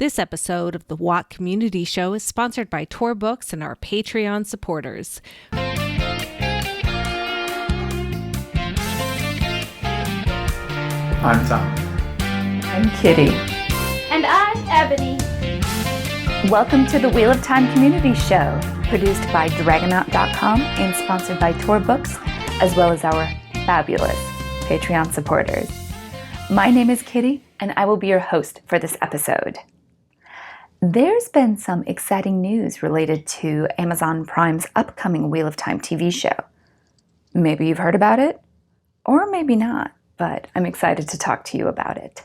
This episode of the WOT Community Show is sponsored by Tor Books and our Patreon supporters. I'm Thom. I'm Kitty. And I'm Ebony. Welcome to the Wheel of Time Community Show, produced by Dragonaut.com and sponsored by Tor Books, as well as our fabulous Patreon supporters. My name is Kitty, and I will be your host for this episode. There's been some exciting news related to Amazon Prime's upcoming Wheel of Time TV show. Maybe you've heard about it, or maybe not, but I'm excited to talk to you about it.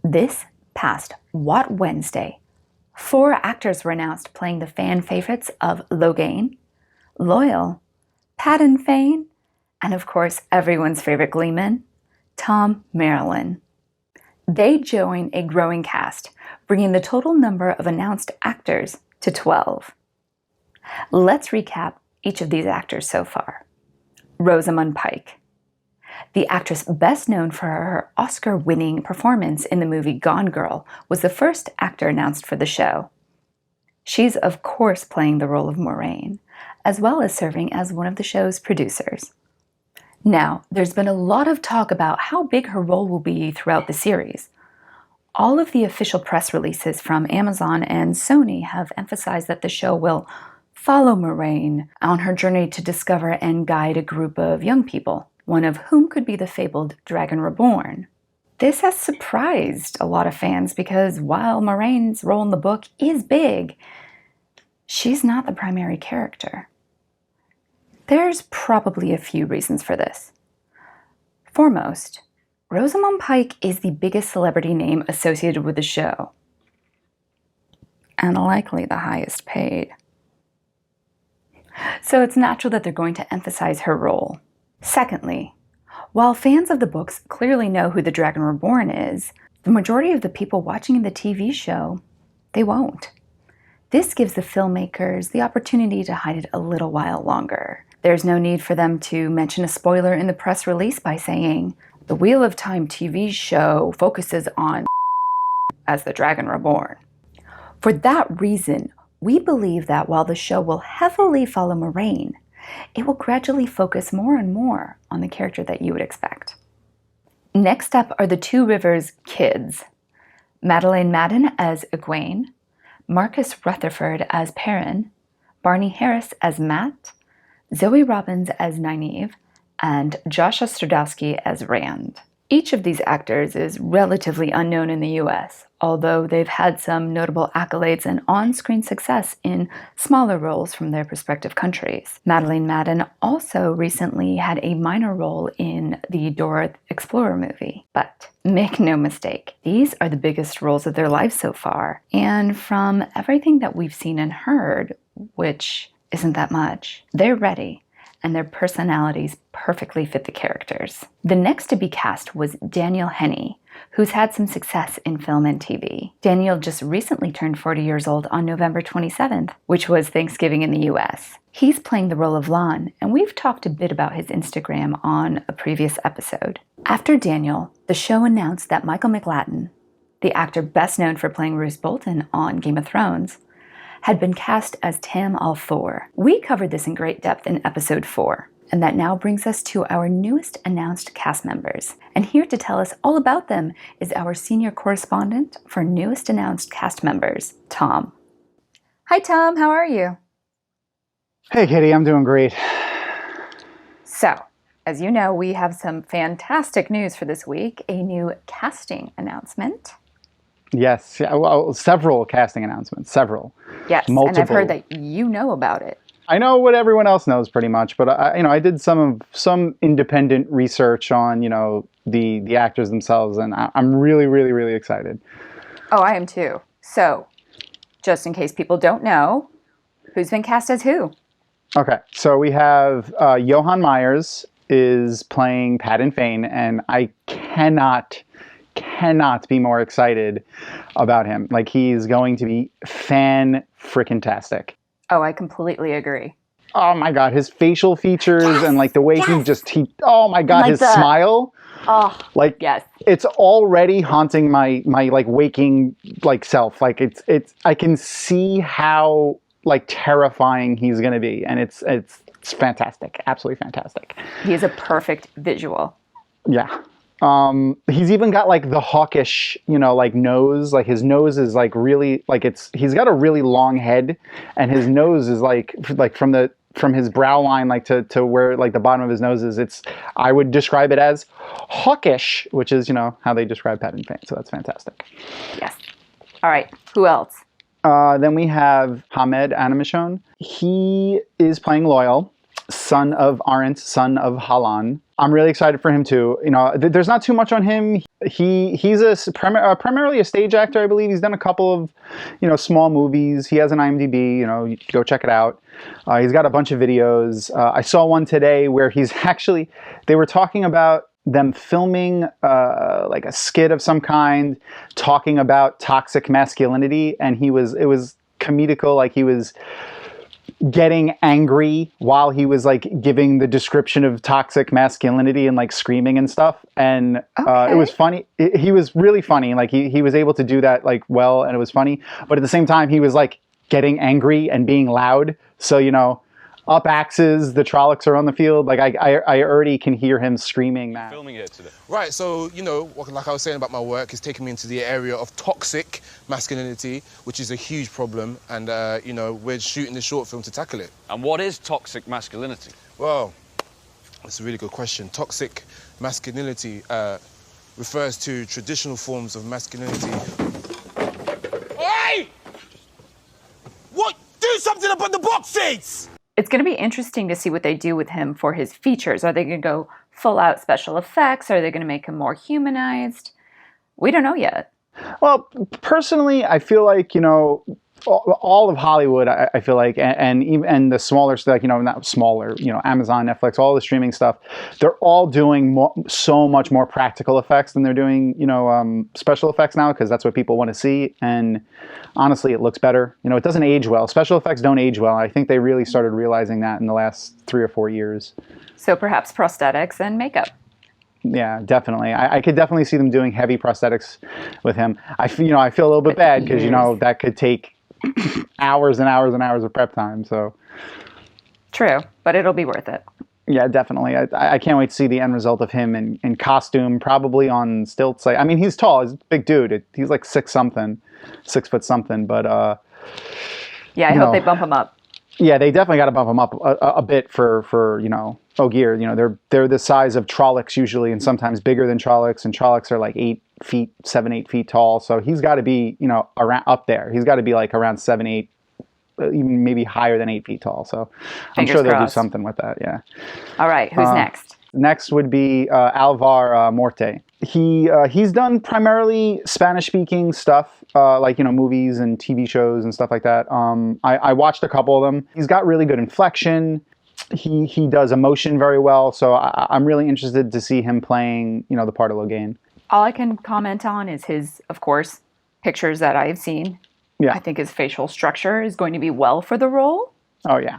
This past What Wednesday, 4 actors were announced playing the fan favorites of Logain, Loial, Padan, Fain, and of course everyone's favorite gleeman, Thom Merrilin. They join a growing cast, bringing the total number of announced actors to 12. Let's recap each of these actors so far. Rosamund Pike. The actress best known for her Oscar-winning performance in the movie Gone Girl was the first actor announced for the show. She's of course playing the role of Moraine, as well as serving as one of the show's producers. Now, there's been a lot of talk about how big her role will be throughout the series. All of the official press releases from Amazon and Sony have emphasized that the show will follow Moraine on her journey to discover and guide a group of young people, one of whom could be the fabled Dragon Reborn. This has surprised a lot of fans because while Moraine's role in the book is big, she's not the primary character. There's probably a few reasons for this. Foremost, Rosamund Pike is the biggest celebrity name associated with the show, and likely the highest paid. So it's natural that they're going to emphasize her role. Secondly, while fans of the books clearly know who the Dragon Reborn is, the majority of the people watching the TV show, they won't. This gives the filmmakers the opportunity to hide it a little while longer. There's no need for them to mention a spoiler in the press release by saying, the Wheel of Time TV show focuses on as the Dragon Reborn. For that reason, we believe that while the show will heavily follow Moraine, it will gradually focus more and more on the character that you would expect. Next up are the Two Rivers kids. Madeleine Madden as Egwene, Marcus Rutherford as Perrin, Barney Harris as Matt, Zoe Robbins as Nynaeve, and Josh Ostrodowski as Rand. Each of these actors is relatively unknown in the US, although they've had some notable accolades and on-screen success in smaller roles from their respective countries. Madeleine Madden also recently had a minor role in the Dora the Explorer movie. But make no mistake, these are the biggest roles of their lives so far. And from everything that we've seen and heard, which isn't that much, they're ready, and their personalities perfectly fit the characters. The next to be cast was Daniel Henney, who's had some success in film and TV. Daniel just recently turned 40 years old on November 27th, which was Thanksgiving in the US. He's playing the role of Lon, and we've talked a bit about his Instagram on a previous episode. After Daniel, the show announced that Michael McLattin, the actor best known for playing Roose Bolton on Game of Thrones, had been cast as Tam al'Thor. We covered this in great depth in episode 4, and that now brings us to our newest announced cast members. And here to tell us all about them is our senior correspondent for newest announced cast members, Thom. Hi Thom, how are you? Hey Kitty, I'm doing great. So, as you know, we have some fantastic news for this week, a new casting announcement. Yes, well, several casting announcements, several. Yes, multiple. And I've heard that you know about it. I know what everyone else knows pretty much, but I did some independent research on, the actors themselves, and I'm really, really, really excited. Oh, I am too. So, just in case people don't know, who's been cast as who? Okay, so we have Johann Myers is playing Padan Fain, and I cannot be more excited about him. Like, he's going to be fan-frickin-tastic. Oh, I completely agree. Oh my god, his facial features and like the way yes. his smile. Oh, Like, yes. it's already haunting my like waking like self. Like it's I can see how like terrifying he's gonna be, and it's fantastic, absolutely fantastic. He is a perfect visual. Yeah. He's even got like the hawkish, like nose. Like his nose is like really like he's got a really long head, and his nose is like from his brow line like to where like the bottom of his nose is. I would describe it as hawkish, which is how they describe Padan Fain. So that's fantastic. Yes. All right. Who else? Then we have Animashaun. He is playing Loial, son of Arendt, son of Halan. I'm really excited for him too. There's not too much on him. He's primarily a stage actor, I believe. He's done a couple of, small movies. He has an IMDb. You can go check it out. He's got a bunch of videos. I saw one today where they were talking about them filming like a skit of some kind, talking about toxic masculinity, and it was comedical. Like he was getting angry while he was like giving the description of toxic masculinity and like screaming and stuff, and it was funny. He was really funny. Like he was able to do that like well, and it was funny, but at the same time he was like getting angry and being loud, so up axes, the Trollocs are on the field. Like I already can hear him screaming that. Filming it today. Right, so like I was saying about my work, is taking me into the area of toxic masculinity, which is a huge problem, and we're shooting the short film to tackle it. And what is toxic masculinity? Well, that's a really good question. Toxic masculinity refers to traditional forms of masculinity. Hey! What? Do something about the box seats! It's going to be interesting to see what they do with him for his features. Are they going to go full out special effects? Are they going to make him more humanized? We don't know yet. Well, personally, I feel like, all of Hollywood, I feel like, and the smaller stuff, not smaller, Amazon, Netflix, all the streaming stuff, they're all doing so much more practical effects than they're doing, special effects now, because that's what people want to see. And honestly, it looks better. It doesn't age well. Special effects don't age well. I think they really started realizing that in the last 3 or 4 years. So perhaps prosthetics and makeup. Yeah, definitely. I could definitely see them doing heavy prosthetics with him. I feel a little bit bad because, that could take hours and hours and hours of prep time. So true, but it'll be worth it. Yeah, definitely. I can't wait to see the end result of him in costume, probably on stilts. I mean, he's tall. He's a big dude. He's like 6 foot something. But yeah, I hope they bump him up. Yeah, they definitely got to bump him up a bit for Ogier. They're the size of Trollocs usually, and sometimes bigger than Trollocs. And Trollocs are like 7, 8 feet tall. So he's got to be around up there. He's got to be like around 7, 8, even maybe higher than 8 feet tall. So I'm sure they'll do something with that. Yeah. All right, who's next? Next would be Alvaro Morte. He's done primarily Spanish-speaking stuff, like movies and TV shows and stuff like that. I watched a couple of them. He's got really good inflection. He does emotion very well. So I'm really interested to see him playing the part of Logain. All I can comment on is his, of course, pictures that I've seen. Yeah, I think his facial structure is going to be well for the role. Oh yeah,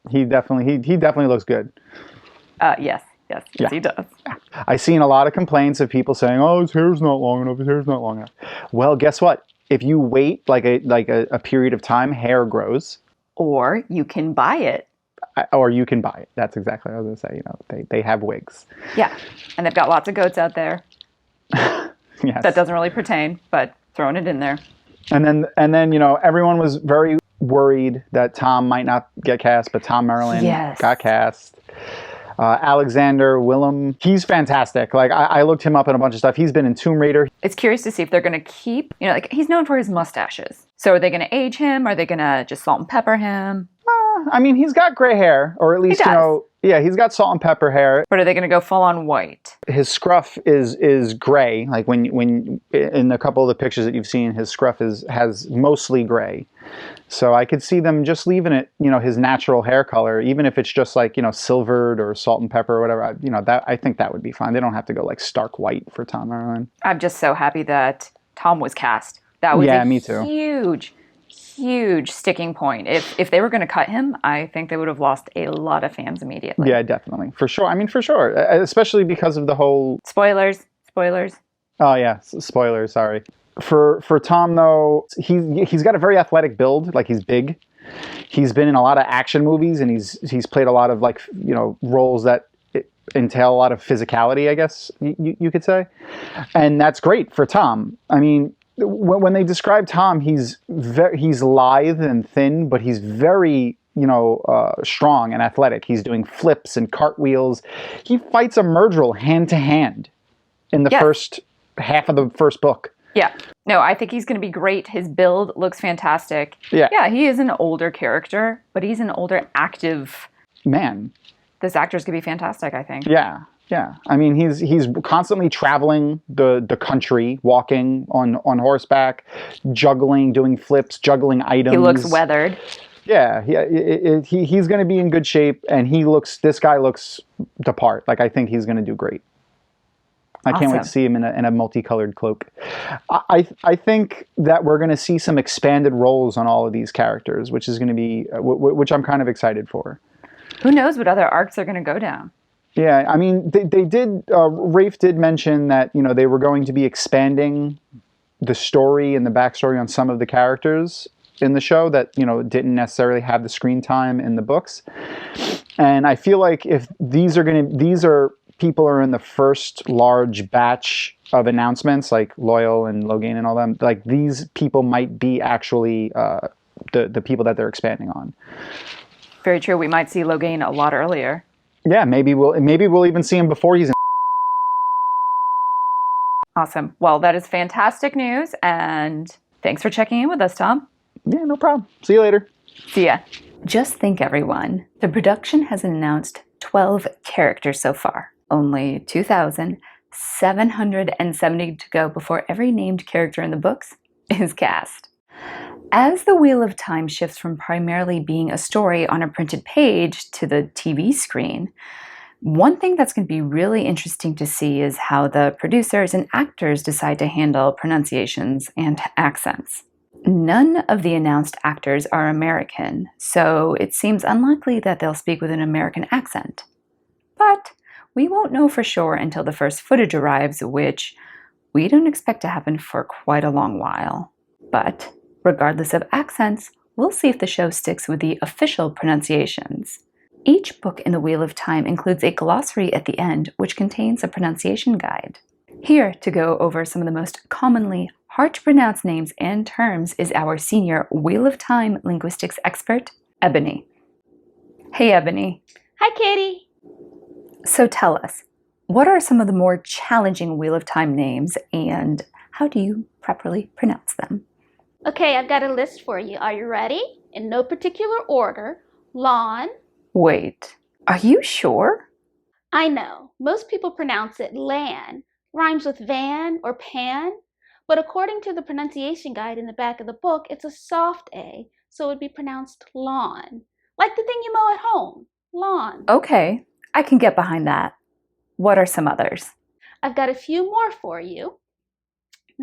he definitely looks good. Yes, Yeah. he does. I've seen a lot of complaints of people saying, "Oh, his hair's not long enough. His hair's not long enough." Well, guess what? If you wait like a period of time, hair grows. Or you can buy it. Or you can buy it. That's exactly what I was going to say. They have wigs. Yeah, and they've got lots of goats out there. Yes. That doesn't really pertain, but throwing it in there. And then everyone was very worried that Thom might not get cast, but Thom Merrilin got cast. Alexandre, Willaume, he's fantastic. Like I looked him up in a bunch of stuff. He's been in Tomb Raider. It's curious to see if they're going to keep, he's known for his mustaches. So are they going to age him? Are they going to just salt and pepper him? I mean, he's got gray hair, or at least, he's got salt and pepper hair. But are they going to go full on white? His scruff is gray. Like when in a couple of the pictures that you've seen, his scruff has mostly gray. So I could see them just leaving it, his natural hair color, even if it's just like, silvered or salt and pepper or whatever. That I think that would be fine. They don't have to go like stark white for Thom Merrilin. I'm just so happy that Thom was cast. That was me too. huge sticking point. If they were going to cut him, I think they would have lost a lot of fans immediately. Yeah, definitely. For sure. I mean, for sure. Especially because of the whole... Spoilers. Oh, yeah. Spoilers, sorry. For Thom, though, he's got a very athletic build. Like, he's big. He's been in a lot of action movies, and he's played a lot of, like, roles that entail a lot of physicality, I guess you could say. And that's great for Thom. I mean, when they describe Thom, he's lithe and thin, but he's very strong and athletic. He's doing flips and cartwheels. He fights a Merrilin hand to hand in the first half of the first book. Yeah. No, I think he's going to be great. His build looks fantastic. Yeah, he is an older character, but he's an older active man. This actor's going to be fantastic, I think. Yeah. I mean, he's constantly traveling the country, walking on horseback, juggling, doing flips, juggling items. He looks weathered. Yeah, he's going to be in good shape, and this guy looks the part. Like, I think he's going to do great. I can't wait to see him in a multicolored cloak. I think that we're going to see some expanded roles on all of these characters, which is going to be, which I'm kind of excited for. Who knows what other arcs are going to go down? Yeah, I mean, they did, Rafe did mention that, they were going to be expanding the story and the backstory on some of the characters in the show that, didn't necessarily have the screen time in the books. And I feel like if these are people are in the first large batch of announcements, like Loial and Logain and all them, like these people might be actually the people that they're expanding on. Very true. We might see Logain a lot earlier. Yeah, maybe we'll even see him before he's in. Awesome. Well, that is fantastic news, and thanks for checking in with us, Thom. Yeah, no problem. See you later. See ya. Just think, everyone. The production has announced 12 characters so far. Only 2,770 to go before every named character in the books is cast. As the Wheel of Time shifts from primarily being a story on a printed page to the TV screen, one thing that's going to be really interesting to see is how the producers and actors decide to handle pronunciations and accents. None of the announced actors are American, so it seems unlikely that they'll speak with an American accent. But we won't know for sure until the first footage arrives, which we don't expect to happen for quite a long while. But regardless of accents, we'll see if the show sticks with the official pronunciations. Each book in the Wheel of Time includes a glossary at the end, which contains a pronunciation guide. Here to go over some of the most commonly hard-to-pronounce names and terms is our senior Wheel of Time linguistics expert, Ebony. Hey, Ebony. Hi, Kitty. So tell us, what are some of the more challenging Wheel of Time names, and how do you properly pronounce them? Okay, I've got a list for you. Are you ready? In no particular order. Lawn. Wait, are you sure? I know. Most people pronounce it lan. Rhymes with van or pan. But according to the pronunciation guide in the back of the book, it's a soft A, so it would be pronounced lawn. Like the thing you mow at home. Lawn. Okay, I can get behind that. What are some others? I've got a few more for you.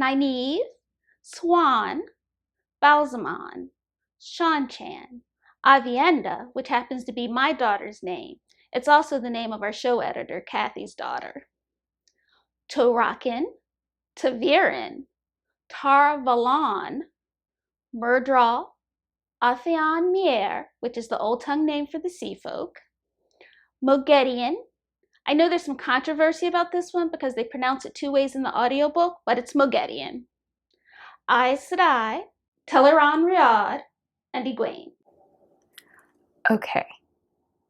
Nynaeve, Swan, Balsamon, Shanchan, Avienda, which happens to be my daughter's name. It's also the name of our show editor, Kathy's daughter. Torakin, Tavirin, Tarvalon, Murdral, Athian Mier, which is the Old Tongue name for the sea folk. Mogedian. I know there's some controversy about this one because they pronounce it two ways in the audiobook, but it's Mogedian. Aes Sedai, Teleron Riad, and Egwene. Okay,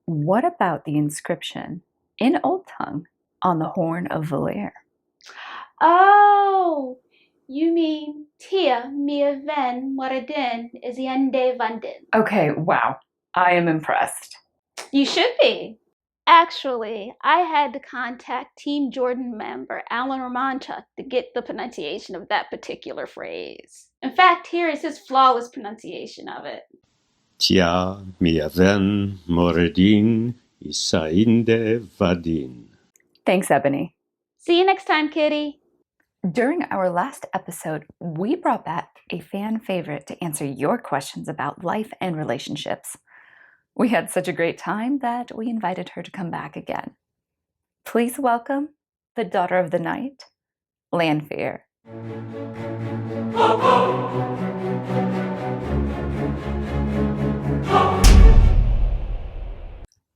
what about the inscription in Old Tongue on the Horn of Valere? Oh, you mean Tia Mia Ven Moradin is Yende Vandin. Okay, wow, I am impressed. You should be. Actually, I had to contact Team Jordan member Alan Romanchuk to get the pronunciation of that particular phrase. In fact, here is his flawless pronunciation of it. Tia mia ven moredin isainde vadin. Thanks, Ebony. See you next time, Kitty. During our last episode, we brought back a fan favorite to answer your questions about life and relationships. We had such a great time that we invited her to come back again. Please welcome the daughter of the night, Lanfear.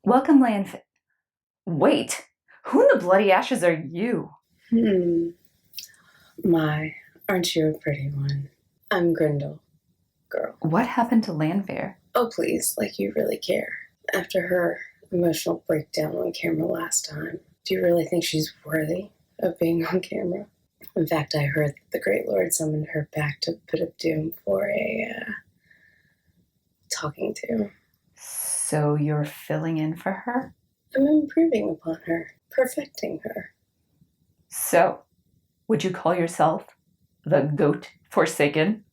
Welcome, Lanfear. Wait, who in the bloody ashes are you? My, aren't you a pretty one? I'm Grendel, girl. What happened to Lanfear? Oh, please, like you really care. After her emotional breakdown on camera last time, do you really think she's worthy of being on camera? In fact, I heard that the Great Lord summoned her back to put up doom for a talking to. So you're filling in for her? I'm improving upon her, perfecting her. So, would you call yourself the Goat Forsaken?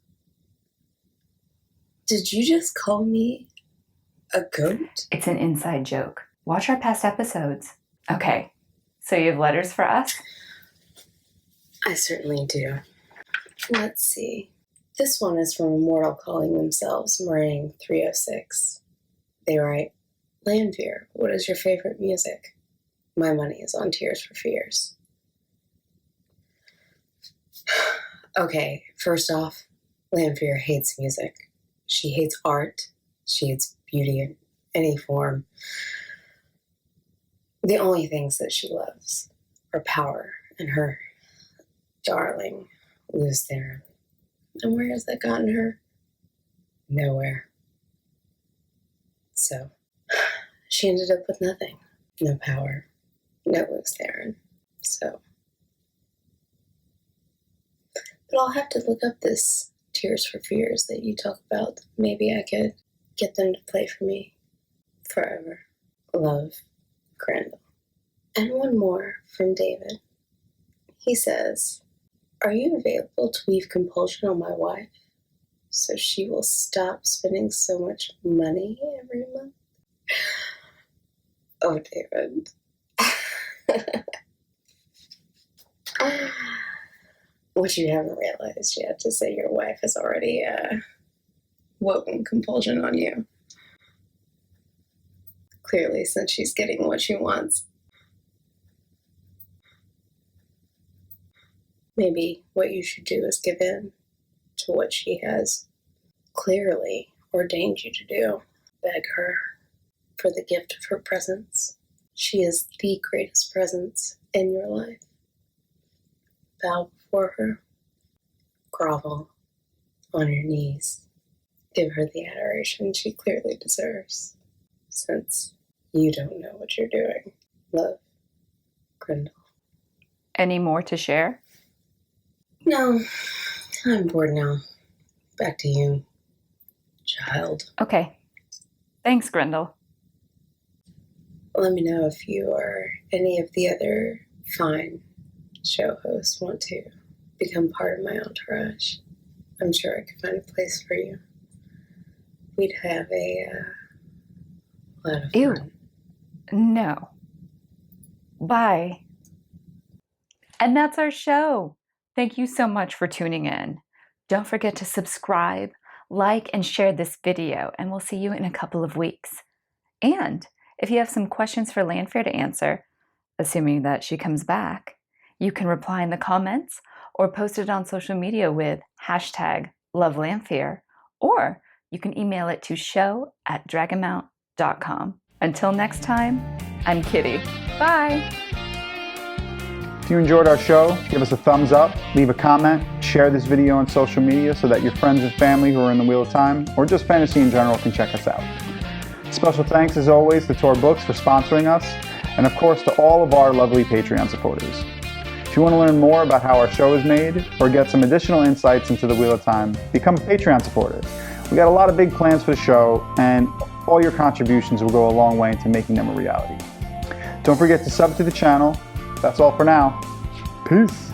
Did you just call me a goat? It's an inside joke. Watch our past episodes. Okay, so you have letters for us? I certainly do. Let's see. This one is from a mortal calling themselves Meringue 306. They write, Lanfear, what is your favorite music? My money is on Tears for Fears. Okay, first off, Lanfear hates music. She hates art. She hates beauty in any form. The only things that she loves are power and her darling Lucerne. And where has that gotten her? Nowhere. So, she ended up with nothing. No power. No Lucerne. So. But I'll have to look up this Tears for Fears that you talk about. Maybe I could get them to play for me forever. Love, Grendel. And one more from David. He says, are you available to weave compulsion on my wife so she will stop spending so much money every month? Oh, David. What you haven't realized yet is that your wife has already woven compulsion on you. Clearly, since she's getting what she wants. Maybe what you should do is give in to what she has clearly ordained you to do. Beg her for the gift of her presence. She is the greatest presence in your life. Bow before her. Grovel on your knees. Give her the adoration she clearly deserves, since you don't know what you're doing. Love, Grendel. Any more to share? No, I'm bored now. Back to you, child. Okay. Thanks, Grendel. Let me know if you or any of the other fine show hosts want to become part of my entourage. I'm sure I could find a place for you. We'd have a lot of Ew. fun. No. Bye. And that's our show. Thank you so much for tuning in. Don't forget to subscribe, like, and share this video, and we'll see you in a couple of weeks. And if you have some questions for Lanfear to answer, assuming that she comes back, you can reply in the comments or post it on social media with #LoveLanfear, or you can email it to show@dragonmount.com. Until next time, I'm Kitty. Bye! If you enjoyed our show, give us a thumbs up, leave a comment, share this video on social media so that your friends and family who are in the Wheel of Time, or just fantasy in general, can check us out. Special thanks, as always, to Tor Books for sponsoring us, and of course to all of our lovely Patreon supporters. If you want to learn more about how our show is made, or get some additional insights into the Wheel of Time, become a Patreon supporter. We got a lot of big plans for the show, and all your contributions will go a long way into making them a reality. Don't forget to sub to the channel. That's all for now. Peace.